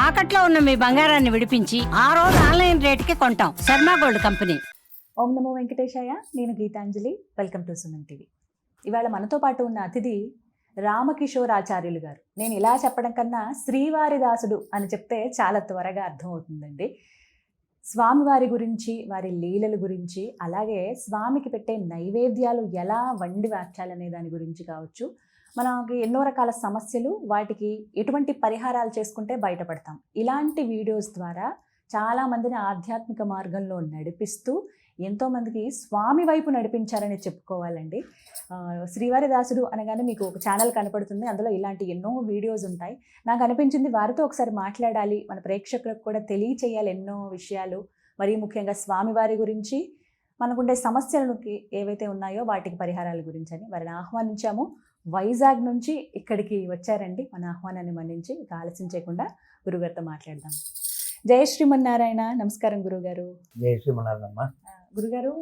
తాకట్లో ఉన్న మీ బంగారాన్ని విడిపించి ఆ రోజు ఆన్లైన్ రేటుకి కొంటాం. Sharma gold company. ఓం నమో వెంకటేశాయ. నేను Geetanjali. Welcome to Suman TV. ఇవాళ మనతో పాటు ఉన్న అతిథి రామకిషోర్ ఆచార్యులు గారు. నేను ఇలా చెప్పడం కన్నా శ్రీవారి దాసుడు అని చెప్తే చాలా త్వరగా అర్థమవుతుందండి. స్వామివారి గురించి, వారి లీలల గురించి, అలాగే స్వామికి పెట్టే నైవేద్యాలు ఎలా వండి వార్చాలనే దాని గురించి కావచ్చు, మనకి ఎన్నో రకాల సమస్యలు, వాటికి ఎటువంటి పరిహారాలు చేసుకుంటే బయటపడతాం, ఇలాంటి వీడియోస్ ద్వారా చాలామందిని ఆధ్యాత్మిక మార్గంలో నడిపిస్తూ ఎంతోమందికి స్వామి వైపు నడిపించారని చెప్పుకోవాలండి. శ్రీవారి దాసుడు అనగానే మీకు ఒక ఛానల్ కనపడుతుంది, అందులో ఇలాంటి ఎన్నో వీడియోస్ ఉంటాయి. నాకు అనిపించింది వారితో ఒకసారి మాట్లాడాలి, మన ప్రేక్షకులకు కూడా తెలియచేయాలి ఎన్నో విషయాలు, మరీ ముఖ్యంగా స్వామివారి గురించి, మనకుండే సమస్యలకి ఏవైతే ఉన్నాయో వాటికి పరిహారాల గురించి అని వారిని ఆహ్వానించాము. వైజాగ్ నుంచి ఇక్కడికి వచ్చారండి. మన ఆహ్వానాన్ని మన్నించి ఇక ఆలస్యం చేయకుండా గురుగారితో మాట్లాడదాం. జయ శ్రీమన్నారాయణ. నమస్కారం గురుగారు. జయ శ్రీమన్నారాయణ. గురుగారు,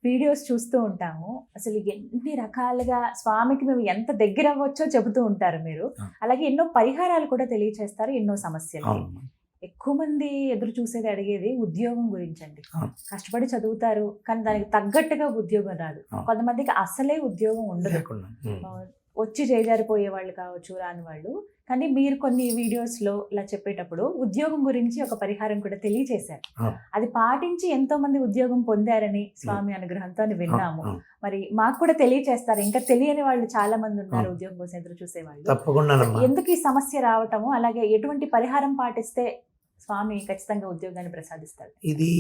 వీడియోస్ చూస్తూ ఉంటాము, అసలు ఎన్ని రకాలుగా స్వామికి మేము ఎంత దగ్గర అవ్వచ్చో చెబుతూ ఉంటారు మీరు. అలాగే ఎన్నో పరిహారాలు కూడా తెలియచేస్తారు, ఎన్నో సమస్యలు. ఎక్కువ మంది ఎదురు చూసేది, అడిగేది ఉద్యోగం గురించి అండి. కష్టపడి చదువుతారు కానీ దానికి తగ్గట్టుగా ఉద్యోగం రాదు. కొంతమందికి అసలే ఉద్యోగం ఉండదు, వచ్చి చేజారిపోయే వాళ్ళు కావచ్చు, రాని వాళ్ళు. కానీ మీరు కొన్ని వీడియోస్లో ఇలా చెప్పేటప్పుడు ఉద్యోగం గురించి ఒక పరిహారం కూడా తెలియచేశారు. అది పాటించి ఎంతో మంది ఉద్యోగం పొందారని స్వామి అనుగ్రహంతో అని విన్నాము. మరి మాకు కూడా తెలియచేస్తారు, ఇంకా తెలియని వాళ్ళు చాలా మంది ఉన్నారు ఉద్యోగం కోసం ఎదురు చూసేవాళ్ళు. తప్పకుండా. ఎందుకు ఈ సమస్య రావటము, అలాగే ఎటువంటి పరిహారం పాటిస్తే స్వామి ఖచ్చితంగా ఉద్యోగాన్ని ప్రసాదిస్తారు? ఇది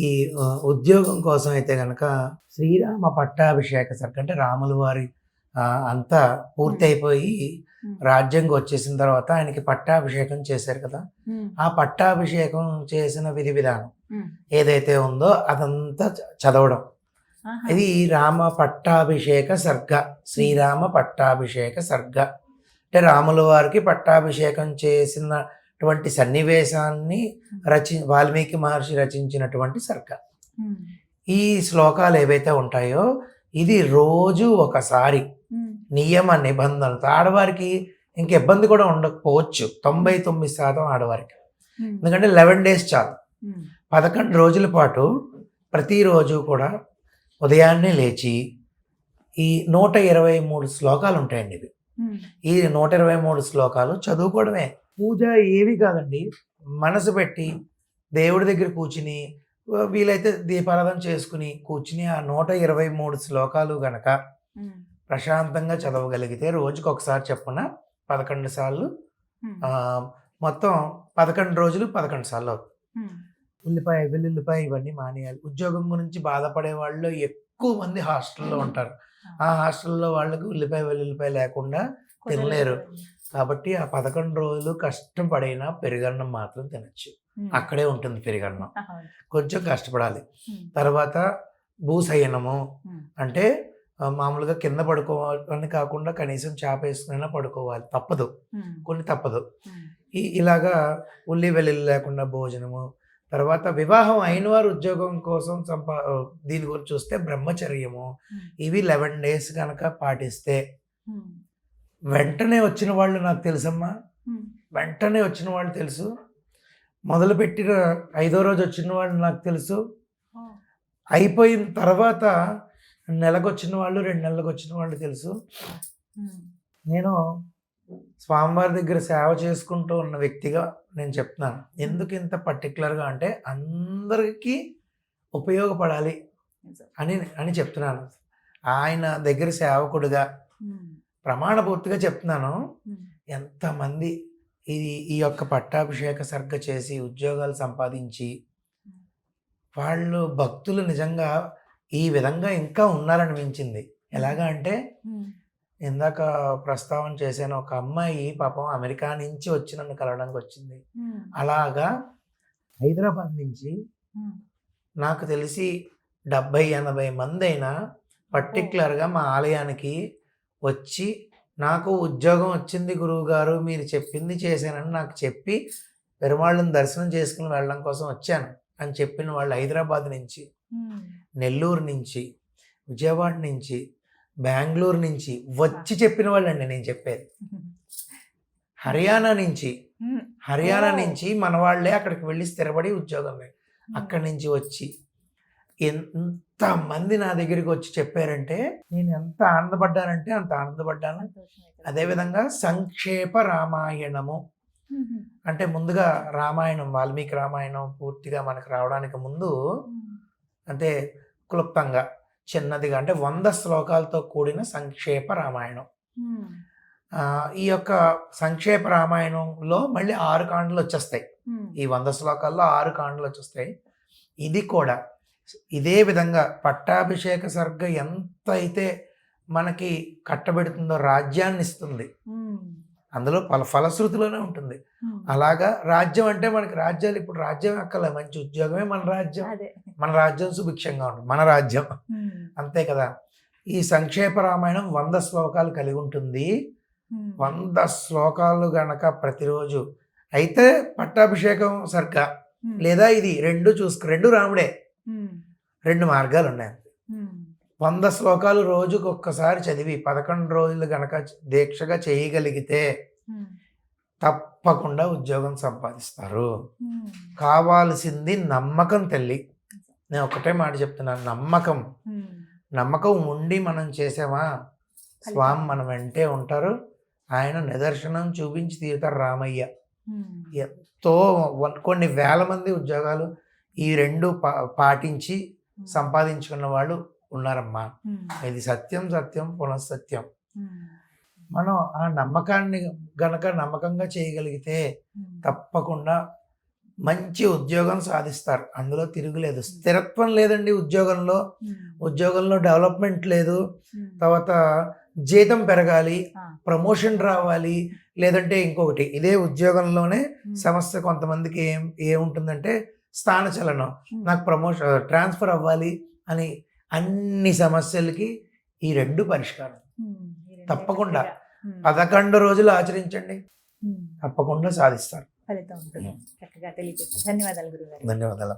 ఉద్యోగం కోసం అయితే గనక శ్రీరామ పట్టాభిషేక సర్గ, అంటే రాముల వారి అంతా పూర్తి అయిపోయి రాజ్యంగా వచ్చేసిన తర్వాత ఆయనకి పట్టాభిషేకం చేశారు కదా. ఆ పట్టాభిషేకం చేసిన విధి విధానం ఏదైతే ఉందో అదంతా చదవడం. ఇది రామ పట్టాభిషేక సర్గ, శ్రీరామ పట్టాభిషేక సర్గ. అంటే రాముల వారికి పట్టాభిషేకం చేసినటువంటి సన్నివేశాన్ని వాల్మీకి మహర్షి రచించినటువంటి సర్గ. ఈ శ్లోకాలు ఏవైతే ఉంటాయో ఇది రోజు ఒకసారి నియమ నిబంధనలతో, ఆడవారికి ఇంక ఇబ్బంది కూడా ఉండకపోవచ్చు 99% ఆడవారికి. ఎందుకంటే 11 days చాలు. 11 రోజుల పాటు ప్రతిరోజు కూడా ఉదయాన్నే లేచి ఈ 123 శ్లోకాలు ఉంటాయండి. ఇవి ఈ 123 శ్లోకాలు చదువుకోవడమే. పూజ ఏవి కాదండి, మనసు పెట్టి దేవుడి దగ్గర కూర్చుని, వీలైతే దీపారాధన చేసుకుని కూర్చుని ఆ 123 శ్లోకాలు గనక ప్రశాంతంగా చదవగలిగితే రోజుకి ఒకసారి చెప్పున 11 సార్లు, మొత్తం 11 రోజులు 11 సార్లు అవుతుంది. ఉల్లిపాయ, వెల్లుల్లిపాయ ఇవన్నీ మానేయాలి. ఉద్యోగం గురించి బాధపడే వాళ్ళు ఎక్కువ మంది హాస్టల్లో ఉంటారు. ఆ హాస్టల్లో వాళ్ళకి ఉల్లిపాయ వెల్లుల్లిపాయ లేకుండా తినలేరు. కాబట్టి ఆ 11 రోజులు కష్టం పడైనా పెరుగన్నం మాత్రం తినచ్చు. అక్కడే ఉంటుంది పెరుగన్నం, కొంచెం కష్టపడాలి. తర్వాత భూశయనము అంటే మామూలుగా కింద పడుకోవాలని కాకుండా కనీసం చాప వేసుకునైనా పడుకోవాలి, తప్పదు, కొన్ని తప్పదు. ఇలాగా ఉల్లి వెల్లుల్లి లేకుండా భోజనము. తర్వాత వివాహం అయిన వారు ఉద్యోగం కోసం దీని గురించి చూస్తే బ్రహ్మచర్యము. ఇవి 11 days కనుక పాటిస్తే వెంటనే వచ్చిన వాళ్ళు నాకు తెలుసమ్మా, వెంటనే వచ్చిన వాళ్ళు తెలుసు. మొదలుపెట్టిన 5వ రోజు వచ్చిన వాళ్ళు నాకు తెలుసు. అయిపోయిన తర్వాత నెలకు వచ్చిన వాళ్ళు, 2 నెలలకు వచ్చిన వాళ్ళు తెలుసు. నేను స్వామివారి దగ్గర సేవ చేసుకుంటూ ఉన్న వ్యక్తిగా నేను చెప్తున్నాను. ఎందుకు ఇంత పర్టికులర్గా అంటే అందరికీ ఉపయోగపడాలి అని చెప్తున్నాను. ఆయన దగ్గర సేవకుడిగా ప్రమాణపూర్తిగా చెప్తున్నాను. ఎంతమంది ఈ యొక్క పట్టాభిషేక సర్గ చేసి ఉద్యోగాలు సంపాదించి వాళ్ళు భక్తులు నిజంగా ఈ విధంగా ఇంకా ఉన్నారనిపించింది. ఎలాగా అంటే ఇందాక ప్రస్తావన చేశాను, ఒక అమ్మాయి పాపం అమెరికా నుంచి వచ్చి నన్ను కలవడానికి వచ్చింది. అలాగా హైదరాబాద్ నుంచి నాకు తెలిసి 70-80 మంది అయినా పర్టికులర్గా మా ఆలయానికి వచ్చి నాకు ఉద్యోగం వచ్చింది గురువు గారు, మీరు చెప్పింది చేశానని నాకు చెప్పి పెరుమాళ్ళని దర్శనం చేసుకుని వెళ్ళడం కోసం వచ్చాను అని చెప్పిన వాళ్ళు హైదరాబాద్ నుంచి, నెల్లూరు నుంచి, విజయవాడ నుంచి, బెంగళూరు నుంచి వచ్చి చెప్పిన వాళ్ళండి నేను చెప్పేది. హర్యానా నుంచి హర్యానా ఓ. నుంచి మన వాళ్ళే అక్కడికి వెళ్ళి స్థిరపడి ఉద్యోగం అక్కడి నుంచి వచ్చి ఎంత మంది నా దగ్గరికి వచ్చి చెప్పారంటే నేను ఎంత ఆనందపడ్డానంటే అంత ఆనందపడ్డాను. అదేవిధంగా సంక్షేప రామాయణము అంటే ముందుగా రామాయణం వాల్మీకి రామాయణం పూర్తిగా మనకు రావడానికి ముందు అంటే క్లుప్తంగా చిన్నదిగా అంటే 100 శ్లోకాలతో కూడిన సంక్షేప రామాయణం. ఈ యొక్క సంక్షేప రామాయణంలో మళ్ళీ 6 కాండలు వచ్చేస్తాయి. ఈ 100 శ్లోకాల్లో 6 కాండలు వచ్చేస్తాయి. ఇది కూడా ఇదే విధంగా పట్టాభిషేక సర్గ ఎంత అయితే మనకి కట్టబెడుతుందో రాజ్యాన్ని ఇస్తుంది, అందులో ఫలశ్రుతిలోనే ఉంటుంది. అలాగా రాజ్యం అంటే మనకి రాజ్యాలు ఇప్పుడు రాజ్యం అక్కలే, మంచి ఉద్యోగమే మన రాజ్యం. మన రాజ్యం సుభిక్షంగా ఉంటుంది, మన రాజ్యం అంతే కదా. ఈ సంక్షేప రామాయణం 100 శ్లోకాలు కలిగి ఉంటుంది. 100 శ్లోకాలు గనక ప్రతిరోజు అయితే పట్టాభిషేకం సర్గ లేదా ఇది రెండు రాముడే, 2 మార్గాలు ఉన్నాయి. 100 శ్లోకాలు రోజుకు ఒక్కసారి చదివి 11 రోజులు గనక దీక్షగా చేయగలిగితే తప్పకుండా ఉద్యోగం సంపాదిస్తారు. కావాల్సింది నమ్మకం తల్లి. నేను ఒకటే మాట చెప్తున్నాను, నమ్మకం ఉండి మనం చేసామా స్వామి మన వెంటే ఉంటారు. ఆయన నిదర్శనం చూపించి తీరుతారు రామయ్య. ఎంతో కొన్ని వేల మంది ఉద్యోగాలు ఈ 2 పాటించి సంపాదించుకున్న వాళ్ళు ఉన్నారమ్మా. ఇది సత్యం పునఃసత్యం. మనం ఆ నమ్మకాన్ని గనక నమ్మకంగా చేయగలిగితే తప్పకుండా మంచి ఉద్యోగం సాధిస్తారు. అందులో తిరుగులేదు. స్థిరత్వం లేదండి ఉద్యోగంలో డెవలప్మెంట్ లేదు. తర్వాత జీతం పెరగాలి, ప్రమోషన్ రావాలి, లేదంటే ఇంకొకటి. ఇదే ఉద్యోగంలోనే సమస్య కొంతమందికి ఏముంటుందంటే స్థానచలనం, నాకు ప్రమోషన్ ట్రాన్స్ఫర్ అవ్వాలి అని అన్ని సమస్యలకి ఈ 2 పరిష్కారం. తప్పకుండా 11 రోజులు ఆచరించండి, తప్పకుండా సాధిస్తారు. ఫలితం ఉంటుంది. చక్కగా తెలియజేస్తారు. ధన్యవాదాలు గురుగారు. ధన్యవాదాలు.